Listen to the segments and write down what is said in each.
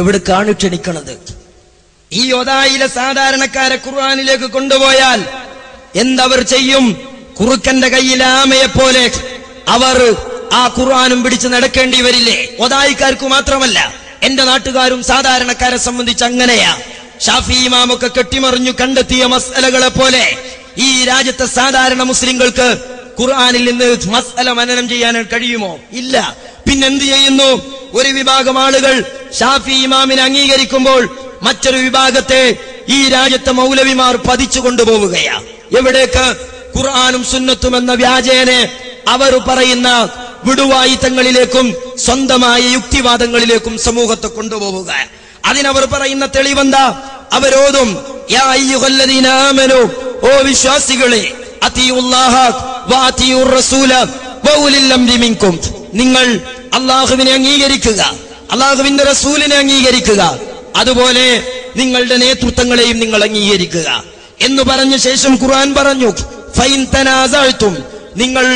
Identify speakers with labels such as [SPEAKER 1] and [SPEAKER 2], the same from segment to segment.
[SPEAKER 1] എവിടേക്കാണ് ക്ഷണിക്കണത്? ഈ ഒതായിലെ സാധാരണക്കാരെ ഖുർആനിലേക്ക് കൊണ്ടുപോയാൽ എന്തവർ ചെയ്യും? കുറുക്കന്റെ കയ്യിൽ ആമയെപ്പോലെ അവർ ആ ഖുർആനും പിടിച്ച് നടക്കേണ്ടി വരില്ലേ? ഒതായിക്കാർക്ക് മാത്രമല്ല, എന്റെ നാട്ടുകാരും സാധാരണക്കാരെ സംബന്ധിച്ച് അങ്ങനെയാ. ഷാഫി ഇമാമൊക്കെ കെട്ടിമറിഞ്ഞു കണ്ടെത്തിയ മസ്അലകളെ പോലെ ഈ രാജ്യത്തെ സാധാരണ മുസ്ലിങ്ങൾക്ക് ഖുർആനിൽ നിന്ന് മസ്അല മനനം ചെയ്യാൻ കഴിയുമോ? ഇല്ല. പിന്നെന്ത് ചെയ്യുന്നു? ഒരു വിഭാഗം ആളുകൾ ഷാഫി ഇമാമിനെ അംഗീകരിക്കുമ്പോൾ മറ്റൊരു വിഭാഗത്തെ ഈ രാജ്യത്തെ മൗലവിമാർ പതിച്ചു കൊണ്ടുപോവുകയാ. എവിടേക്ക്? ഖുർആനും സുന്നത്തും എന്ന വ്യാജേനെ അവർ പറയുന്ന വിടുവായിത്തങ്ങളിലേക്കും സ്വന്തമായ യുക്തിവാദങ്ങളിലേക്കും സമൂഹത്തെ കൊണ്ടുപോവുക. അതിനവർ പറയുന്ന തെളിവെന്താ? അവരോതും യാ അയ്യുഹല്ലദീന ആമനൂ, ഓ വിശ്വാസികളെ, അത്തിയുല്ലാഹ വഅത്തിയുർ റസൂല വഉലിൽ അംരി മിൻകും, നിങ്ങൾ അല്ലാഹുവിനെ അംഗീകരിക്കുക, അല്ലാഹുവിന്റെ റസൂലിനെ അംഗീകരിക്കുക, അതുപോലെ നിങ്ങളുടെ നേതൃത്വങ്ങളെയും നിങ്ങൾ അംഗീകരിക്കുക എന്ന് പറഞ്ഞ ശേഷം ഖുർആൻ പറഞ്ഞു ഫൈൻ തനാസഅ്തും, നിങ്ങൾ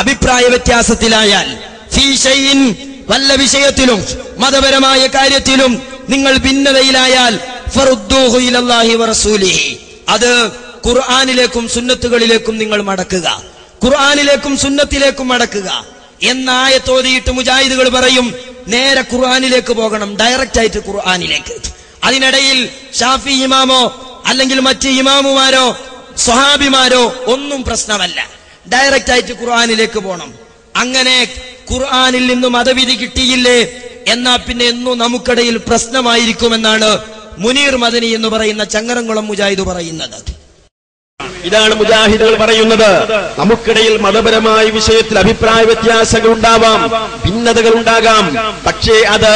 [SPEAKER 1] അഭിപ്രായ വ്യത്യാസത്തിലായാൽ, ഫീ ഷൈഇൻ, വല്ല വിഷയത്തിലും മതപരമായ കാര്യത്തിലും നിങ്ങൾ ഭിന്നതയിലായാൽ, ഫറുദ്ദൂഹു ഇലല്ലാഹി വറസൂലിഹി, അത് ഖുർആനിലേക്കും സുന്നത്തുകളിലേക്കും നിങ്ങൾ മടക്കുക, ഖുർആനിലേക്കും സുന്നത്തിലേക്കും മടക്കുക എന്ന ആയത്തോതിയിട്ട് മുജാഹിദുകൾ പറയും നേരെ ഖുർആനിലേക്ക് പോകണം, ഡയറക്റ്റ് ആയിട്ട് ഖുർആനിലേക്ക്. അതിനിടയിൽ ഷാഫി ഇമാമോ അല്ലെങ്കിൽ മറ്റ് ഇമാമുമാരോ സ്വഹാബിമാരോ ഒന്നും പ്രശ്നമല്ല, ഡയറക്റ്റ് ആയിട്ട് ഖുർആനിലേക്ക് പോകണം. അങ്ങനെ ഖുർആനിൽ നിന്ന് മതവിധി കിട്ടിയില്ലേ എന്നാ പിന്നെ എന്നും നമുക്കിടയിൽ പ്രശ്നമായിരിക്കുമെന്നാണ് മുനീർ മദനി എന്ന് പറയുന്ന ചങ്ങരംകുളം മുജാഹിദ് പറയുന്നത്.
[SPEAKER 2] ഇതാണ് മുജാഹിദുകൾ പറയുന്നത്. നമുക്കിടയിൽ മതപരമായ വിഷയത്തിൽ അഭിപ്രായ വ്യത്യാസങ്ങൾ ഉണ്ടാവാം, ഭിന്നതകൾ ഉണ്ടാകാം, പക്ഷേ അത്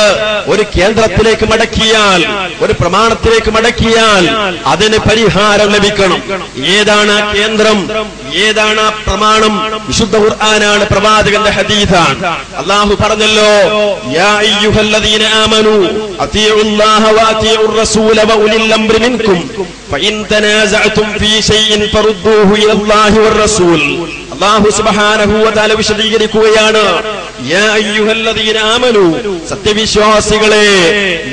[SPEAKER 2] ഒരു കേന്ദ്രത്തിലേക്ക് മടക്കിയാൽ, ഒരു പ്രമാണത്തിലേക്ക് മടക്കിയാൽ അതിന് പരിഹാരം ലഭിക്കണം. ഏതാണ് കേന്ദ്രം, ഏതാണ് പ്രമാണം? വിശുദ്ധ ഖുർആനാണ്, പ്രവാചകന്റെ ഹദീസാണ്. അല്ലാഹു പറഞ്ഞല്ലോ, യാ അയ്യുഹല്ലദീന ആമനൂ അത്തിയുല്ലാഹ വഅത്തിയുർ റസൂല വഉലിൽ അംരി മിൻകും ഫഇൻ തനാസഅതും ഫീ ഷൈഇൻ ഫറുദ്ദൂഹു ഇലല്ലാഹി വറസൂൽ. അല്ലാഹു സുബ്ഹാനഹു വ തആല വിശദീകരിക്കുകയാണ്, യാ അയ്യുഹല്ലദീന ആമനൂ, സത്യവിശ്വാസികളെ,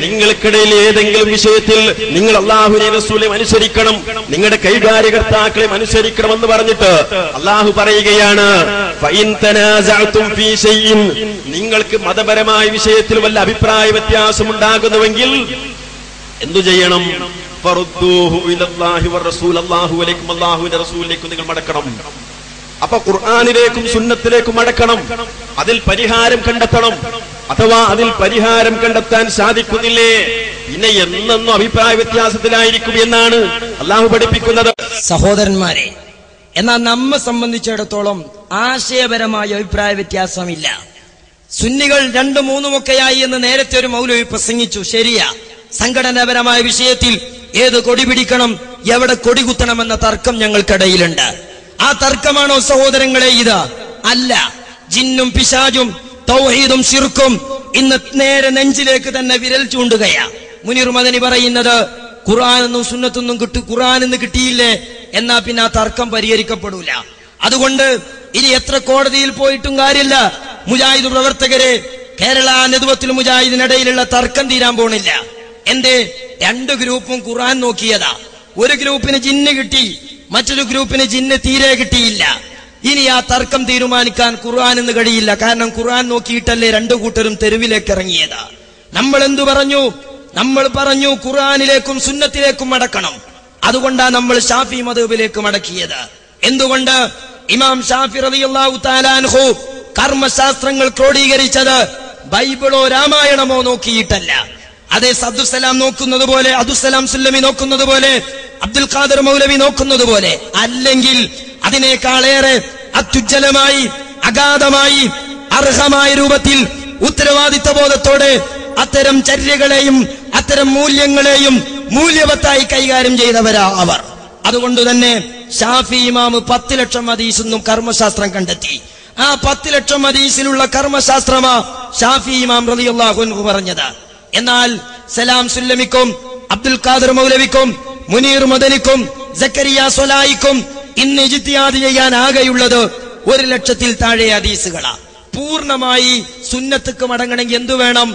[SPEAKER 2] നിങ്ങൾക്കിടയിൽ ഏതെങ്കിലും വിഷയത്തിൽ നിങ്ങൾ അല്ലാഹുവിനെ റസൂലിനെ അനുസരിക്കണം, നിങ്ങളുടെ കൈകാര്യകർത്താക്കളെ അനുസരിക്കണമെന്ന് പറഞ്ഞിട്ട് അല്ലാഹു പറയുകയാണ്, ഫഇൻ തനാസഅതും ഫീ ഷൈഇൻ, നിങ്ങൾക്ക് മതപരമായ വിഷയത്തിൽ വല്ല അഭിപ്രായ വ്യത്യാസം ഉണ്ടാകുന്നുവെങ്കിൽ എന്തു ചെയ്യണം? ഫറുദ്ദൂഹു ഇലല്ലാഹി വറസൂൽ, അല്ലാഹുവിലേക്കും അല്ലാഹുവിന്റെ റസൂലിലേക്കും നിങ്ങൾ മടക്കണം. അപ്പൊ ഖുർആനിലേക്കും സുന്നത്തിലേക്കും മടക്കണം, അതിൽ പരിഹാരം കണ്ടെത്തണം. അഥവാ അതിൽ പരിഹാരം കണ്ടെത്താൻ സാധിക്കുന്നില്ലേ, പിന്നെ എന്നെന്നും അഭിപ്രായ വ്യത്യാസത്തിലായിരിക്കും എന്നാണ് അല്ലാഹു പഠിപ്പിക്കുന്നത്.
[SPEAKER 1] സഹോദരന്മാരെ, എന്നാൽ നമ്മെ സംബന്ധിച്ചിടത്തോളം ആശയപരമായ അഭിപ്രായ വ്യത്യാസമില്ല. സുന്നികൾ 2, 3 എന്ന് നേരത്തെ ഒരു മൗലവി പ്രസംഗിച്ചു, ശരിയാ. സംഘടനാപരമായ വിഷയത്തിൽ ഏത് കൊടി പിടിക്കണം, എവിടെ കൊടി കുത്തണമെന്ന തർക്കം ഞങ്ങൾക്കിടയിലുണ്ട്. ആ തർക്കമാണോ സഹോദരങ്ങളെ ഇത്? അല്ല. ജിന്നും പിശാചും തൗഹീദും ശിർക്കും ഇന്ന് നേരെ നെഞ്ചിലേക്ക് തന്നെ വിരൽ ചൂണ്ടുകയാ. മുനീർ മദനി പറയുന്നത് ഖുർആനൊന്നും സുന്നത്തൊന്നും ഖുർആനിന്ന് കിട്ടിയില്ലേ എന്നാ പിന്നെ ആ തർക്കം പരിഹരിക്കപ്പെടൂല. അതുകൊണ്ട് ഇനി എത്ര കോടതിയിൽ പോയിട്ടും കാര്യമില്ല. മുജാഹിദ് പ്രവർത്തകരെ കേരള നേതൃത്വത്തിൽ മുജാഹിദിനിടയിലുള്ള തർക്കം തീരാൻ പോണില്ല. എന്റെ 2 ഗ്രൂപ്പും ഖുർആൻ നോക്കിയതാ. ഒരു ഗ്രൂപ്പിന് ജിന്ന് കിട്ടി, മറ്റൊരു ഗ്രൂപ്പിന് ജിന്ന് തീരെ കിട്ടിയില്ല. ഇനി ആ തർക്കം തീരുമാനിക്കാൻ ഖുർആനിന്ന് കഴിയില്ല. കാരണം ഖുർആൻ നോക്കിയിട്ടല്ലേ 2 കൂട്ടരും തെരുവിലേക്ക് ഇറങ്ങിയതാ. നമ്മൾ എന്തു പറഞ്ഞു? നമ്മൾ പറഞ്ഞു ഖുർആനിലേക്കും സുന്നത്തിലേക്കും മടക്കണം. അതുകൊണ്ടാണ് നമ്മൾ ഷാഫി മദ്ഹബിലേക്ക് മടക്കിയത്. എന്തുകൊണ്ട്? ഇമാം ഷാഫി റളിയല്ലാഹു തആല അൻഹു കർമ്മശാസ്ത്രങ്ങൾ ക്രോഡീകരിച്ചത് ബൈബിളോ രാമായണമോ നോക്കിയിട്ടല്ല. അതേ അബ്ദുസ്സലാം നോക്കുന്നത് പോലെ, അബ്ദുസ്സലാം സുല്ലമി നോക്കുന്നത് പോലെ, അബ്ദുൽ ഖാദർ മൗലവി നോക്കുന്നത് പോലെ, അല്ലെങ്കിൽ അതിനേക്കാളേറെ അത്യുജ്വലമായി, അഗാധമായി, അർഹമായ രൂപത്തിൽ ഉത്തരവാദിത്ത ബോധത്തോടെ അത്തരം ചര്യകളെയും അത്തരം മൂല്യങ്ങളെയും മൂല്യവത്തായി കൈകാര്യം ചെയ്തവരാ അവർ. അതുകൊണ്ട് തന്നെ ഷാഫി ഇമാം 10 ലക്ഷം ഹദീസെന്നും കർമ്മശാസ്ത്രം കണ്ടെത്തി. ആ 10 ലക്ഷം ഹദീസിലുള്ള കർമ്മശാസ്ത്രമാ ഷാഫി ഇമാം റളിയല്ലാഹു അൻഹു പറഞ്ഞത്. എന്നാൽ സലാം സുല്ലമിക്കും അബ്ദുൽ ഖാദർ മൗലവിക്കും മുനീർ മദനിക്കും സക്കരിയ സ്വലായിക്കും ഇന്ന് ഇജ്തിഹാദ് ചെയ്യാൻ ആകെയുള്ളത് 1 ലക്ഷത്തിൽ താഴെ ഹദീസുകളാ. പൂർണ്ണമായി സുന്നത്തുക്ക് മടങ്ങണമെങ്കിൽ എന്തു വേണം?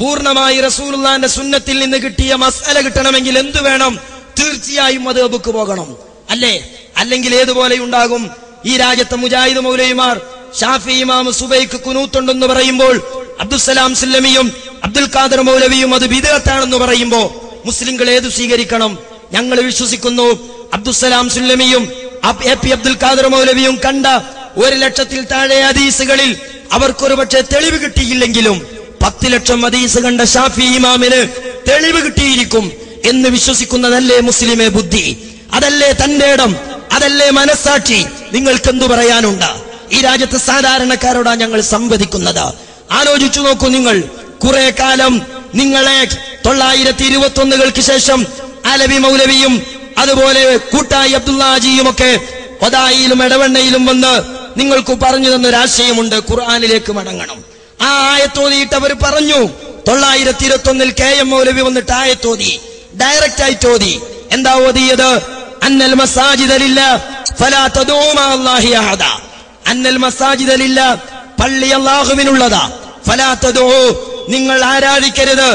[SPEAKER 1] പൂർണ്ണമായി റസൂലുള്ളാന്റെ സുന്നത്തിൽ നിന്ന് കിട്ടിയ മസ്അല കിട്ടണമെങ്കിൽ എന്തു വേണം? തീർച്ചയായും മദ്ഹബുക്ക് പോകണം, അല്ലേ? അല്ലെങ്കിൽ ഏതുപോലെ ഉണ്ടാകും? ഈ രാജ്യത്തെ മുജാഹിദ് മൗലവിമാർ ഷാഫി ഇമാം സുബൈക്ക് കുനൂത്തുണ്ടെന്ന് പറയുമ്പോൾ അബ്ദുസ്സലാം സുല്ലമിയും അബ്ദുൽ ഖാദർ മൗലവിയും അത് ബിദ്അത്താണെന്ന് പറയുമ്പോൾ മുസ്ലിങ്ങൾ ഏതു സ്വീകരിക്കണം? ഞങ്ങൾ വിശ്വസിക്കുന്നു അബ്ദുസ്സലാം സുല്ലമിയും എ.പി. അബ്ദുൽ ഖാദർ മൗലവിയും കണ്ട 1,00,000-ൽ താഴെ ഹദീസുകളിൽ അവർക്കൊരു പക്ഷേ തെളിവ് കിട്ടിയില്ലെങ്കിലും 10 ലക്ഷം ഹദീസ് കണ്ട ഷാഫി ഇമാമിന് തെളിവ് കിട്ടിയിരിക്കും എന്ന് വിശ്വസിക്കുന്നതല്ലേ മുസ്ലിമെ ബുദ്ധി? അതല്ലേ തന്റെ ഇടം? അതല്ലേ മനസ്സാക്ഷി? നിങ്ങൾക്ക് എന്തു പറയാനുണ്ട്? ഈ രാജ്യത്ത് സാധാരണക്കാരോടാ ഞങ്ങൾ സംവദിക്കുന്നത്. ആലോചിച്ചു നോക്കൂ നിങ്ങൾ. കുറെ കാലം നിങ്ങളെ 921 ശേഷം അലവി മൗലവിയും അതുപോലെ കൂട്ടായി അബ്ദുല്ലാജിയും ഒക്കെ ഒതായിലും എടവണ്ണയിലും വന്ന് നിങ്ങൾക്ക് പറഞ്ഞു തന്നൊരാശയമുണ്ട്, ഖുർആനിലേക്ക് മടങ്ങണം. ആ ആയത്തോതിയിട്ട് അവർ പറഞ്ഞു 921 KM മൗലവി വന്നിട്ട് ആയത്തോതി, ഡയറക്റ്റ് ആയിട്ട് ഓതി. എന്താ ഓതിയത്? അന്നൽ മസാജിദ ലില്ലാഹ് ഫലാ തദൂ മഅല്ലാഹി അഹദ. അന്നൽ മസാജിദ ലില്ലാഹ്, പള്ളി അല്ലാഹുവിനുള്ളതാ. ഫലാ തദൂ, നിങ്ങൾ ആരാധിക്കരുത്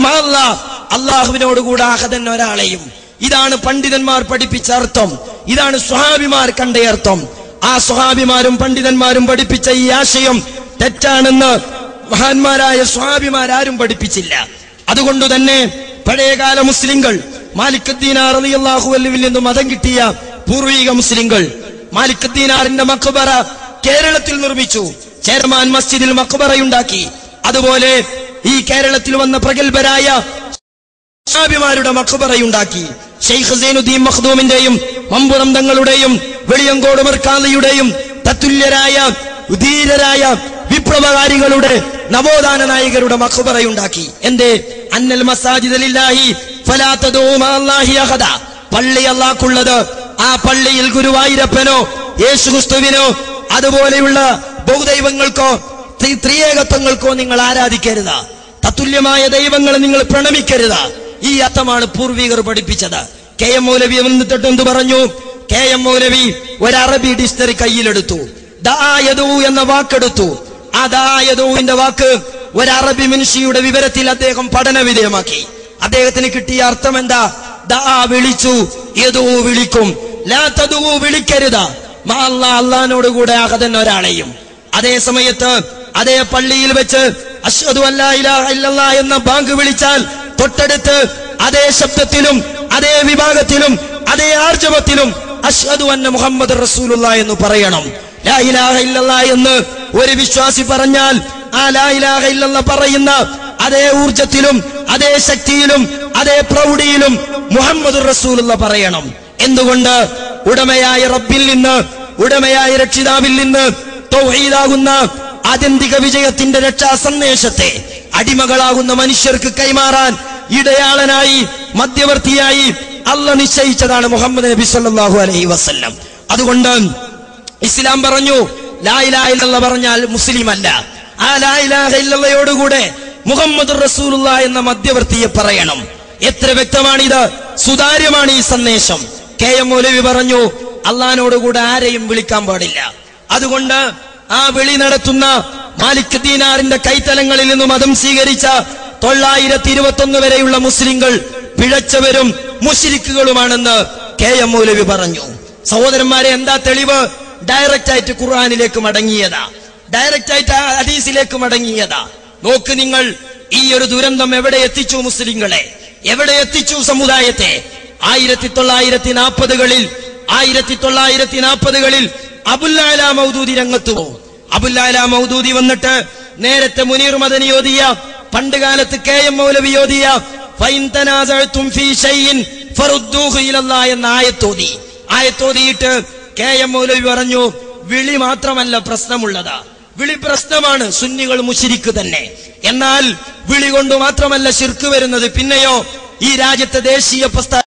[SPEAKER 1] മഅല്ലാഹ്, അല്ലാഹുവിനോട് കൂടെ അഹദൻ ഒരാളെയും. ഇതാണ് പണ്ഡിതന്മാർ പഠിപ്പിച്ച അർത്ഥം. ഇതാണ് സ്വഹാബിമാർ കണ്ട അർത്ഥം. ആ സ്വഹാബിമാരും പണ്ഡിതന്മാരും പഠിപ്പിച്ച ഈ ആശയം തെറ്റാണെന്ന് മഹാന്മാരായ സ്വഹാബിമാരും പഠിപ്പിച്ചില്ല. അതുകൊണ്ട് തന്നെ പഴയകാല മുസ്ലിങ്ങൾ മാലിക് ദീനാർ റളിയല്ലാഹു അൻഹുവിൽ നിന്ന് മതം കിട്ടിയ പൂർവിക മുസ്ലിങ്ങൾ മാലിക് ദീനാറിന്റെ മഖ്ബറ കേരളത്തിൽ നിർമ്മിച്ചു. ചേരമാൻ മസ്ജിദിൽ മഖ്ബറയുണ്ടാക്കി. അതുപോലെ ഈ കേരളത്തിൽ വന്ന പ്രഗത്ഭരായ സ്വഹാബിമാരുടെ മഖ്ബറയുണ്ടാക്കി. ഷെയ്ഖ് സൈനുദ്ദീൻ മഖ്ദൂമിന്റെയും മമ്പുറം തങ്ങളുടെയും വെളിയങ്കോട് മർക്കാദിയുടെയും തത്തുല്യരായ ധീരരായ വിപ്ലവകാരികളുടെ നവോത്ഥാന നായകരുടെ മഖ്ബറയുണ്ടാക്കി. എന്തേ? അന്നൽ മസാജിദ ലില്ലാഹി ഫലാ തദൂ മഅല്ലാഹി അഹദ. പള്ളി അല്ലാഹുള്ളത്. ആ പള്ളിയിൽ ഗുരുവായൂരപ്പനോ യേശുക്രിസ്തുവിനോ അതുപോലെയുള്ള ബഹുദൈവങ്ങൾക്കോ ത്രിയേകത്വങ്ങൾക്കോ നിങ്ങൾ ആരാധിക്കരുത്. തത്തുല്യമായ ദൈവങ്ങളെ നിങ്ങൾ പ്രണമിക്കരുത്. ഈ അർത്ഥമാണ് പൂർവികർ പഠിപ്പിച്ചത്. KM മൗലവി വന്നിട്ട് എന്ത് പറഞ്ഞു? KM മൗലവി ഒരു അറബി ഡിക്ഷണറി കയ്യിലെടുത്തു. ദായദു എന്ന വാക്കെടുത്തു. ആ ദായദുവിന്റെ വാക്ക് ഒരു അറബി മനുഷ്യയുടെ വിവരത്തിൽ അദ്ദേഹം പഠന വിധേയമാക്കി. അദ്ദേഹത്തിന് കിട്ടിയ അർത്ഥം എന്താ? ദാ വിളിച്ചു, യദു വിളിക്കും, ലാ തദു വിളിക്കരുത്, അല്ലാഹുവിനോട് കൂടെ അഹദൻ ഒരാളെയും. അതേ സമയത്ത് അതേ പള്ളിയിൽ വെച്ച് അശ്ഹദു അല്ലാ ഇലാഹ ഇല്ലല്ലാഹ് എന്ന ബാങ്ക് വിളിച്ചാൽ തൊട്ടടുത്ത് അതേ ശബ്ദത്തിലും അതേ വിഭാഗത്തിലും അതേ ആർജവത്തിലും അശ്ഹദു അന്ന മുഹമ്മദ് റസൂലുള്ളാഹി എന്ന് പറയണം. ലാ ഇലാഹ ഇല്ലല്ലാഹ് എന്ന് ഒരു വിശ്വാസി പറഞ്ഞാൽ ആ ലാ ഇലാഹ ഇല്ലല്ലാഹ് പറയുന്ന അതേ ഊർജത്തിലും അതേ ശക്തിയിലും അതേ പ്രൗഢിയിലും മുഹമ്മദ് റസൂലുള്ളാഹി പറയണം. എന്തുകൊണ്ട്? ഉടമയായ റബ്ബിൽ നിന്ന്, ഉടമയായ രക്ഷിതാവിൽ നിന്ന് തൗഹീദാകുന്ന ആത്യന്തിക വിജയത്തിന്റെ രക്ഷാ സന്ദേശത്തെ അടിമകളാകുന്ന മനുഷ്യർക്ക് കൈമാറാൻ ഇടയാളനായി മധ്യവർത്തിയായി അല്ലാഹ് നിശ്ചയിച്ചതാണ് മുഹമ്മദ് നബി സല്ലല്ലാഹു അലൈഹി വസല്ലം. അതുകൊണ്ട് ഇസ്ലാം പറഞ്ഞു ലാ ഇലാഹ ഇല്ലല്ലാഹ് പറഞ്ഞാൽ മുസ്ലിം അല്ല. ആ ലാ ഇലാഹ ഇല്ലല്ലാഹയോടുകൂടെ മുഹമ്മദ് റസൂലുള്ളാഹി എന്ന മധ്യവർത്തിയെ പറയണം. എത്ര വ്യക്തമാണിത്, സുതാര്യമാണ് ഈ സന്ദേശം. KM മൗലവി പറഞ്ഞു അള്ളാഹിനോടുകൂടെ ആരെയും വിളിക്കാൻ പാടില്ല. അതുകൊണ്ട് ആ വിളി നടത്തുന്ന മാലിക് ദീനാറിന്റെ കൈത്തലങ്ങളിൽ നിന്ന് മതം സ്വീകരിച്ച 921 വരെയുള്ള മുസ്ലിങ്ങൾ പിഴച്ചവരും മുശ്രിക്കുകളുമാണെന്ന് KM മൗലവി പറഞ്ഞു. സഹോദരന്മാരെ, എന്താ തെളിവ്? ഡയറക്റ്റ് ആയിട്ട് ഖുർആനിലേക്ക് മടങ്ങിയതാ, ഡയറക്റ്റ് ആയിട്ട് ഹദീസിലേക്ക് മടങ്ങിയതാ. നോക്ക് നിങ്ങൾ, ഈ ഒരു ദുരന്തം എവിടെ എത്തിച്ചു മുസ്ലിങ്ങളെ, എവിടെ എത്തിച്ചു സമുദായത്തെ? 1940കളിൽ അബുൽ അല മൗദൂദി രംഗത്തു പോകും. അബുൽ അല മൗദൂദി വന്നിട്ട് നേരത്തെ മുനീർ മദനി ഓതിയ, പണ്ട് കാലത്ത് KM മൗലവി ഓതിയ ഫൈൻ തനാസഅതും ഫീ ഷൈഇൻ ഫറുദ്ദൂഹു ഇലല്ലാഹ് എന്ന ആയത്തോതി. ആയത്തോതിയിട്ട് KM മൗലവി പറഞ്ഞു വിളി മാത്രമല്ല പ്രശ്നമുള്ളത്, വിളി പ്രശ്നമാണ്, സുന്നികൾ മുശ്രിക്ക് തന്നെ. എന്നാൽ വിളി കൊണ്ട് മാത്രമല്ല ശിർക്ക് വരുന്നത്. പിന്നെയോ ഈ രാജ്യത്തെ ദേശീയ